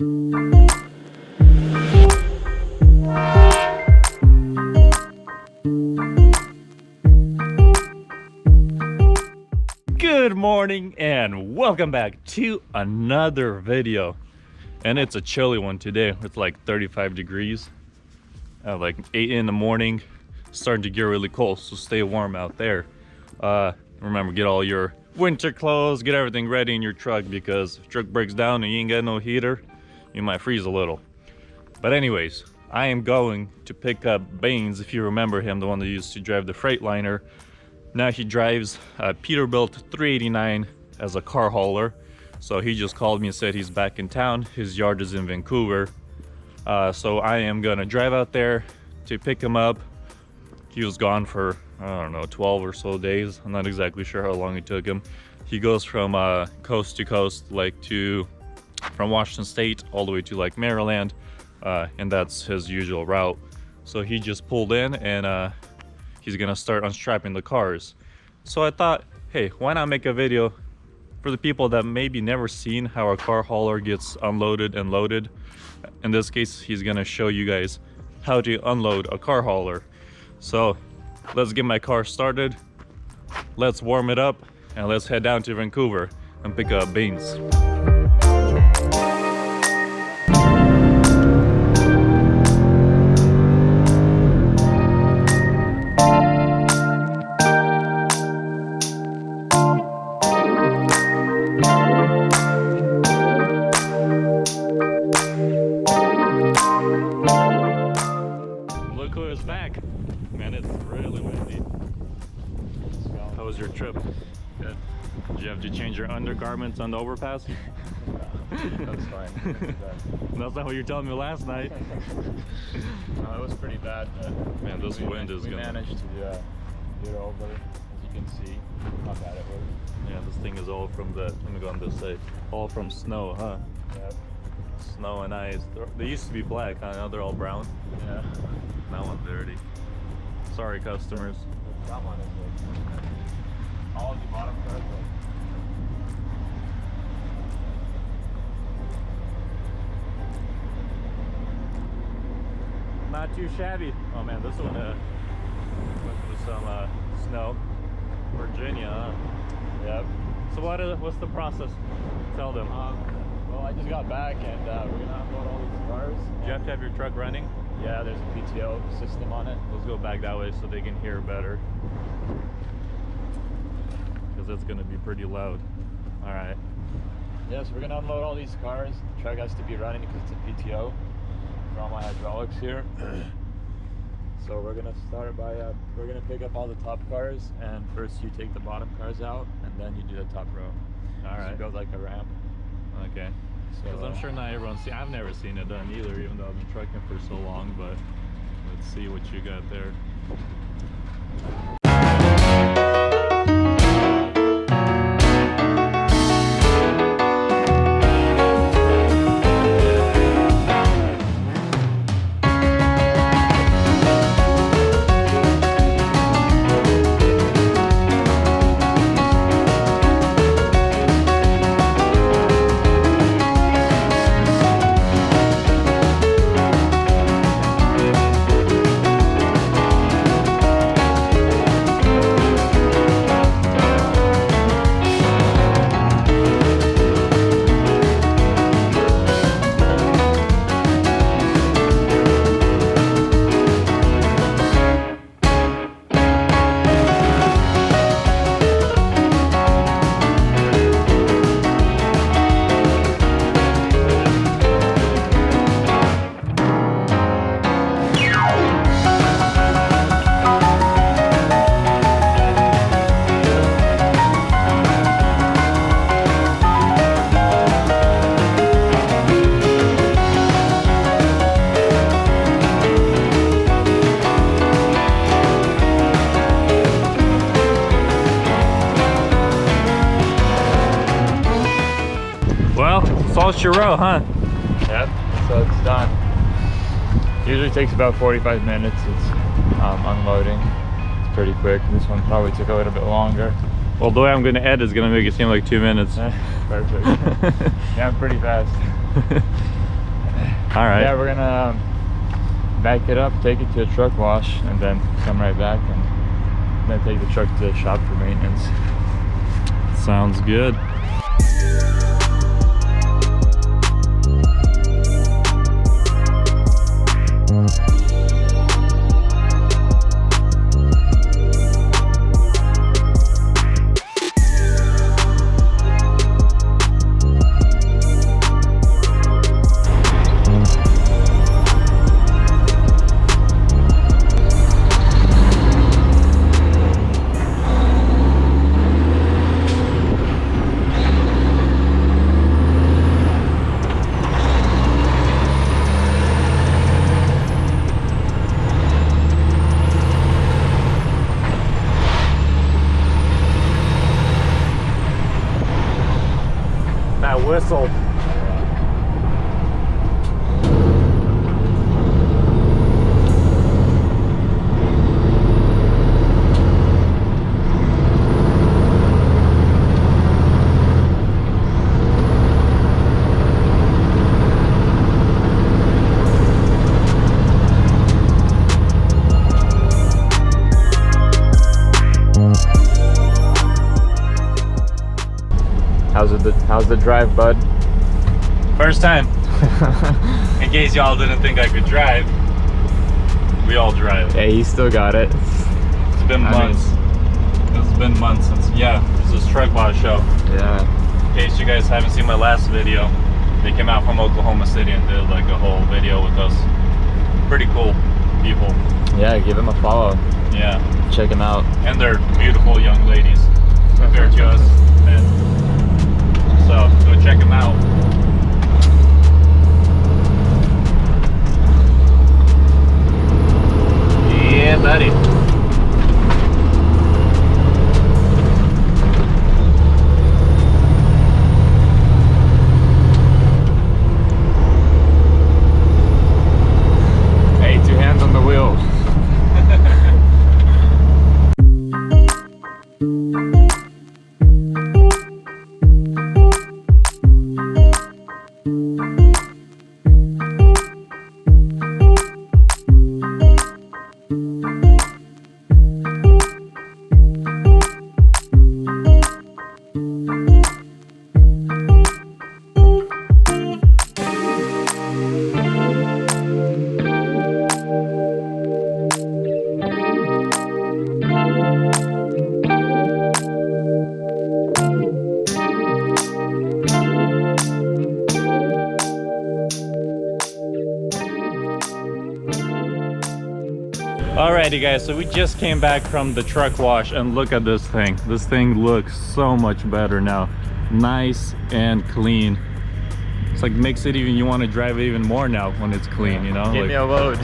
Good morning and welcome back to another video, and it's a chilly one today. It's like 35 degrees at like 8 in the morning, starting to get really cold, so stay warm out there. Remember, get all your winter clothes, get everything ready in your truck, because if truck breaks down and you ain't got no heater, you might freeze a little. But anyways, I am going to pick up Baines, if you remember him, the one that used to drive the Freightliner. Now he drives a Peterbilt 389 as a car hauler. So he just called me and said he's back in town. His yard is in Vancouver. So I am gonna drive out there to pick him up. He was gone for, I don't know, 12 or so days. I'm not exactly sure how long it took him. He goes from coast to coast, like from Washington State all the way to like Maryland. And that's his usual route. So he just pulled in and he's gonna start unstrapping the cars. So I thought, hey, why not make a video for the people that maybe never seen how a car hauler gets unloaded and loaded. In this case, he's gonna show you guys how to unload a car hauler. So let's get my car started, let's warm it up, and let's head down to Vancouver and pick up Baines. How was your trip? Good. Did you have to change your undergarments on the overpass? That's fine. That's not what you were telling me last night. No, it was pretty bad, but man, this wind is we managed to get over, as you can see how bad it was. Yeah, this thing is all from the, let me go on this side, all from snow, huh? Yep. Snow and ice. They used to be black, huh? Now they're all brown. Yeah. Now one's dirty. Sorry, customers. That one is like all the bottom part. Not too shabby. Oh man, this one went through some snow. Virginia, huh? Yep. So what's the process? Tell them. Well, I just got back and we're gonna unload all these cars. Do you have to have your truck running? Yeah, there's a PTO system on it. Let's go back that way so they can hear better, because it's gonna be pretty loud. All right. Yeah, so we're gonna unload all these cars. The truck has to be running because it's a PTO for all my hydraulics here. So we're gonna start by we're gonna pick up all the top cars, and first you take the bottom cars out, and then you do the top row. All right. So it goes like a ramp. Okay. Because So I'm sure not everyone's seen. I've never seen it done either, even though I've been trucking for so long. But let's see what you got there. False your row, huh? Yep, so it's done. Usually takes about 45 minutes. It's unloading. It's pretty quick. This one probably took a little bit longer. Well, the way I'm going to edit is going to make it seem like 2 minutes. Perfect. Yeah, I'm pretty fast. All right. Yeah, we're gonna back it up, take it to a truck wash, and then come right back and then take the truck to the shop for maintenance. Sounds good. That whistle. How's the drive, bud? First time. In case y'all didn't think I could drive, we all drive. Yeah, he still got it. It's been months. It's been months since, yeah, this is truck wash show. Yeah. In case you guys haven't seen my last video, they came out from Oklahoma City and did like a whole video with us. Pretty cool people. Yeah, give him a follow. Yeah. Check him out. And they're beautiful young ladies compared to us. And so go check them out. Yeah, buddy. Hey, 2 hands on the wheel. Alrighty guys, so we just came back from the truck wash and look at this thing. This thing looks so much better now. Nice and clean. It's like makes it even, you want to drive it even more now when it's clean, you know? Give me a load.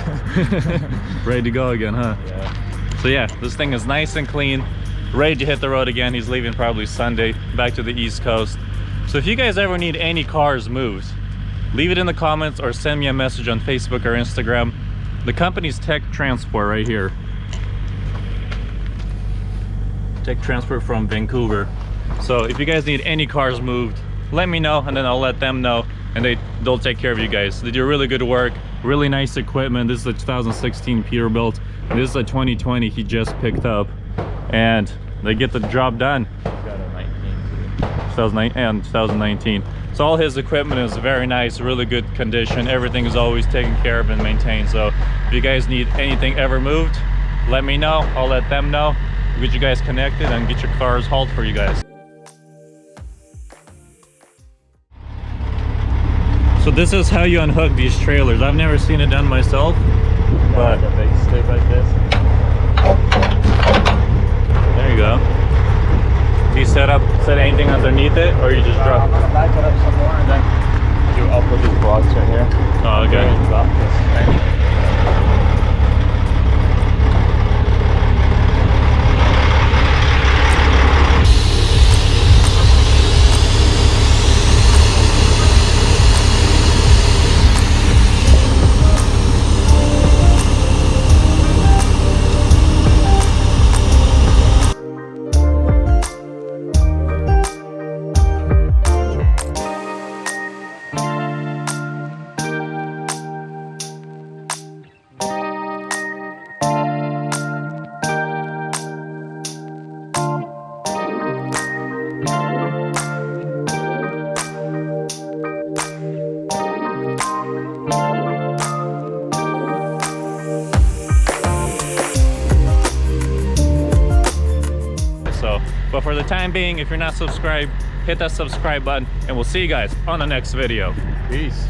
Ready to go again, huh? Yeah. So yeah, this thing is nice and clean, ready to hit the road again. He's leaving probably Sunday, back to the East Coast. So if you guys ever need any cars moved, leave it in the comments or send me a message on Facebook or Instagram. The company's Tech Transport right here. Tech Transport from Vancouver. So if you guys need any cars moved, let me know and then I'll let them know and they'll take care of you guys. They do really good work, really nice equipment. This is a 2016 Peterbilt. This is a 2020 he just picked up and they get the job done. 2019 and 2019. So all his equipment is very nice, really good condition. Everything is always taken care of and maintained. So if you guys need anything ever moved, let me know. I'll let them know. We'll get you guys connected and get your cars hauled for you guys. So this is how you unhook these trailers. I've never seen it done myself, but like a big stick like this. there you go. Do you set anything underneath it, or you just drop? I'm gonna back it up some more and then I'll put these blocks right here. Oh, okay. And drop this thing. But for the time being, if you're not subscribed, hit that subscribe button, and we'll see you guys on the next video. Peace.